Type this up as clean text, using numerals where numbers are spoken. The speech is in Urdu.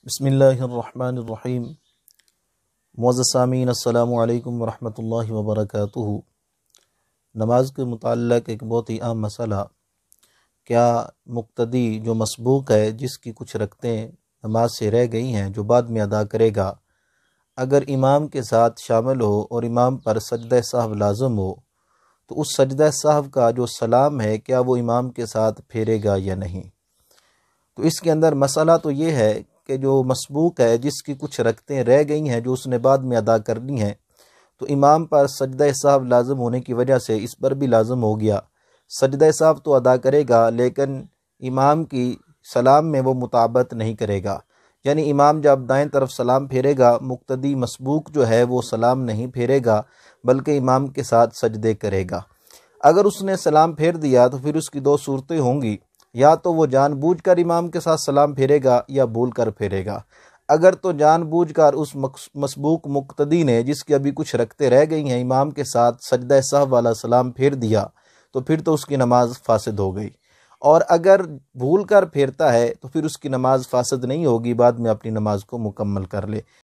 بسم اللہ الرحمن الرحیم۔ معزز سامعین، السلام علیکم ورحمۃ اللہ وبرکاتہ۔ نماز کے متعلق ایک بہت ہی عام مسئلہ، کیا مقتدی جو مسبوق ہے، جس کی کچھ رکعتیں نماز سے رہ گئی ہیں جو بعد میں ادا کرے گا، اگر امام کے ساتھ شامل ہو اور امام پر سجدہ سہو لازم ہو تو اس سجدہ سہو کا جو سلام ہے کیا وہ امام کے ساتھ پھیرے گا یا نہیں؟ تو اس کے اندر مسئلہ تو یہ ہے کہ جو مسبوق ہے، جس کی کچھ رکعتیں رہ گئی ہیں جو اس نے بعد میں ادا کرنی ہیں، تو امام پر سجدہ سہو لازم ہونے کی وجہ سے اس پر بھی لازم ہو گیا۔ سجدہ سہو تو ادا کرے گا لیکن امام کی سلام میں وہ مطابقت نہیں کرے گا، یعنی امام جب دائیں طرف سلام پھیرے گا، مقتدی مسبوق جو ہے وہ سلام نہیں پھیرے گا بلکہ امام کے ساتھ سجدے کرے گا۔ اگر اس نے سلام پھیر دیا تو پھر اس کی دو صورتیں ہوں گی، یا تو وہ جان بوجھ کر امام کے ساتھ سلام پھیرے گا یا بھول کر پھیرے گا۔ اگر تو جان بوجھ کر اس مسبوق مقتدی نے، جس کی ابھی کچھ رکعتیں رہ گئی ہیں، امام کے ساتھ سجدہ سہو والا سلام پھیر دیا تو پھر تو اس کی نماز فاسد ہو گئی، اور اگر بھول کر پھیرتا ہے تو پھر اس کی نماز فاسد نہیں ہوگی، بعد میں اپنی نماز کو مکمل کر لے۔